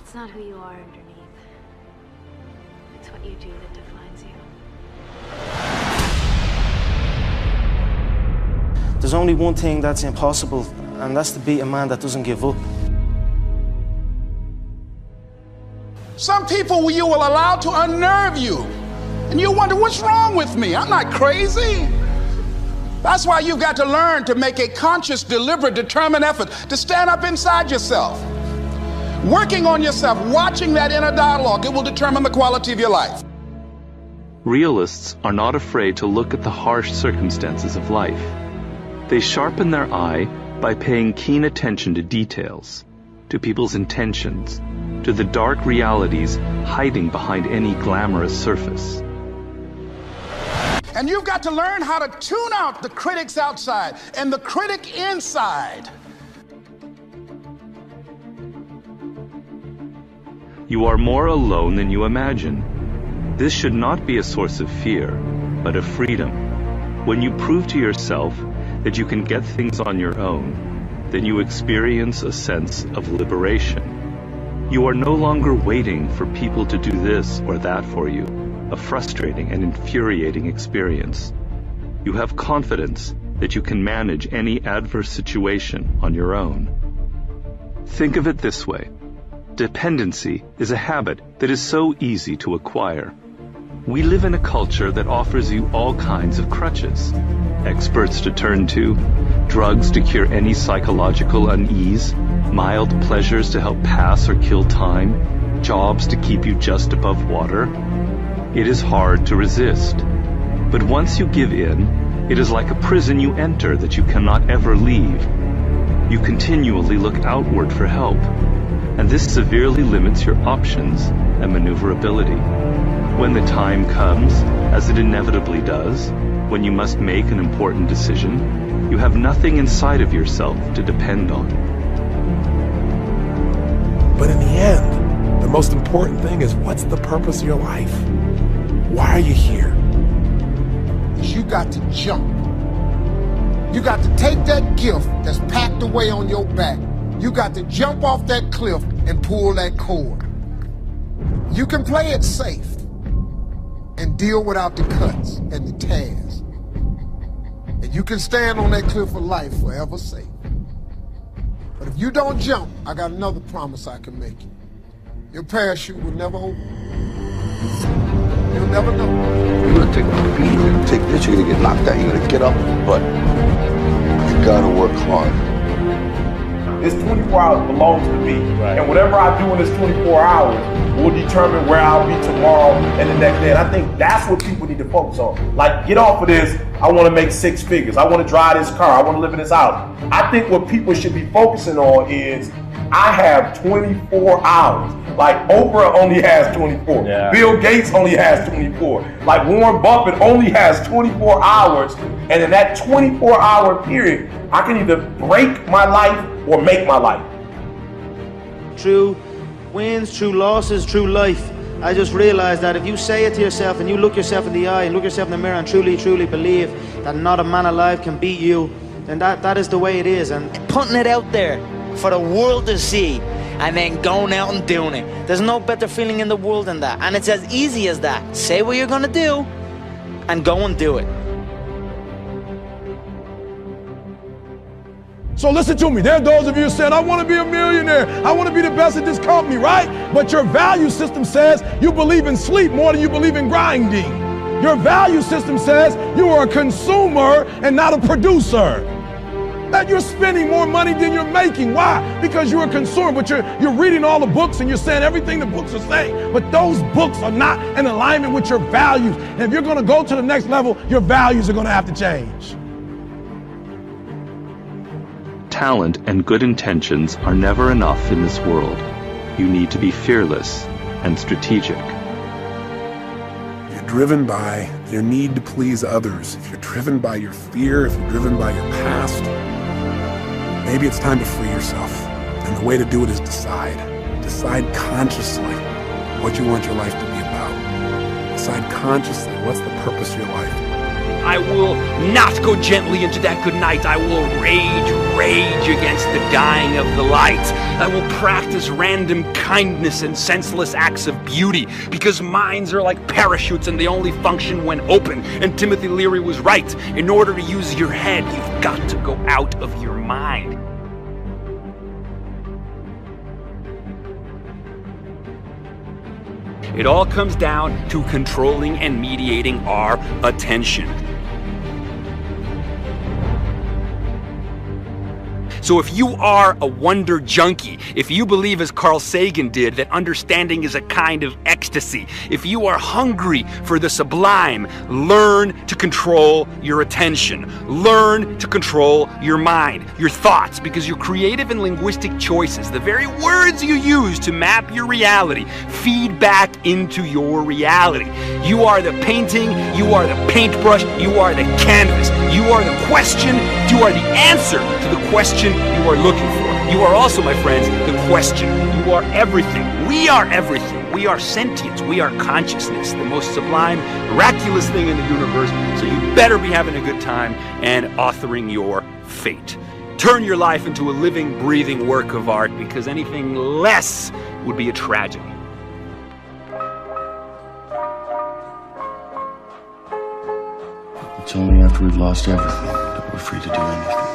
It's not who you are underneath. It's what you do that defines you. There's only one thing that's impossible, and that's to beat a man that doesn't give up. Some people you will allow to unnerve you, and you wonder, what's wrong with me? I'm not crazy. That's why you've got to learn to make a conscious, deliberate, determined effort to stand up inside yourself. Working on yourself, watching that inner dialogue, it will determine the quality of your life. Realists are not afraid to look at the harsh circumstances of life. They sharpen their eye by paying keen attention to details, to people's intentions, to the dark realities hiding behind any glamorous surface. And you've got to learn how to tune out the critics outside and the critic inside. You are more alone than you imagine. This should not be a source of fear, but of freedom. When you prove to yourself that you can get things on your own, then you experience a sense of liberation. You are no longer waiting for people to do this or that for you, a frustrating and infuriating experience. You have confidence that you can manage any adverse situation on your own. Think of it this way. Dependency is a habit that is so easy to acquire. We live in a culture that offers you all kinds of crutches. Experts to turn to, drugs to cure any psychological unease, mild pleasures to help pass or kill time, jobs to keep you just above water. It is hard to resist. But once you give in, it is like a prison you enter that you cannot ever leave. You continually look outward for help, and this severely limits your options and maneuverability. When the time comes, as it inevitably does, when you must make an important decision, you have nothing inside of yourself to depend on. But in the end, the most important thing is, what's the purpose of your life? Why are you here? You got to jump. You got to take that gift that's packed away on your back. You got to jump off that cliff and pull that cord. You can play it safe and deal without the cuts and the tears. And you can stand on that cliff of life forever safe. But if you don't jump, I got another promise I can make you. Your parachute will never open. You'll never know. You're gonna take a beat, you're gonna take this, you're gonna get knocked out, you're gonna get up, but you gotta work hard. This 24 hours belongs to me. Right. And whatever I do in this 24 hours will determine where I'll be tomorrow and the next day. And I think that's what people need to focus on. Like, get off of this, I want to make 6 figures. I want to drive this car. I want to live in this house. I think what people should be focusing on is, I have 24 hours. Like, Oprah only has 24. Yeah. Bill Gates only has 24. Like, Warren Buffett only has 24 hours. And in that 24-hour period, I can either break my life or make my life. Through wins, through losses, through life, I just realized that if you say it to yourself and you look yourself in the eye and look yourself in the mirror and truly, truly believe that not a man alive can beat you, then that is the way it is. And putting it out there for the world to see, and then going out and doing it. There's no better feeling in the world than that. And it's as easy as that. Say what you're gonna do, and go and do it. So listen to me. There are those of you who said, I want to be a millionaire. I want to be the best at this company, right? But your value system says you believe in sleep more than you believe in grinding. Your value system says you are a consumer and not a producer. That you're spending more money than you're making. Why? Because you're a consumer, but you're reading all the books and you're saying everything the books are saying. But those books are not in alignment with your values. And if you're going to go to the next level, your values are going to have to change. Talent and good intentions are never enough in this world. You need to be fearless and strategic. If you're driven by your need to please others, if you're driven by your fear, if you're driven by your past, maybe it's time to free yourself. And the way to do it is decide. Decide consciously what you want your life to be about. Decide consciously what's the purpose of your life. I will not go gently into that good night. I will rage against the dying of the light. I will practice random kindness and senseless acts of beauty, because minds are like parachutes and they only function when open. And Timothy Leary was right. In order to use your head, you've got to go out of your mind. It all comes down to controlling and mediating our attention. So if you are a wonder junkie, if you believe as Carl Sagan did that understanding is a kind of ecstasy, if you are hungry for the sublime, learn to control your attention. Learn to control your mind, your thoughts, because your creative and linguistic choices, the very words you use to map your reality, feed back into your reality. You are the painting, you are the paintbrush, you are the canvas, you are the question, you are the answer to the question you are looking for. You are also, my friends, the question. You are everything. We are everything. We are sentience. We are consciousness, the most sublime, miraculous thing in the universe. So you better be having a good time and authoring your fate. Turn your life into a living, breathing work of art, because anything less would be a tragedy. It's only after we've lost everything that we're free to do anything.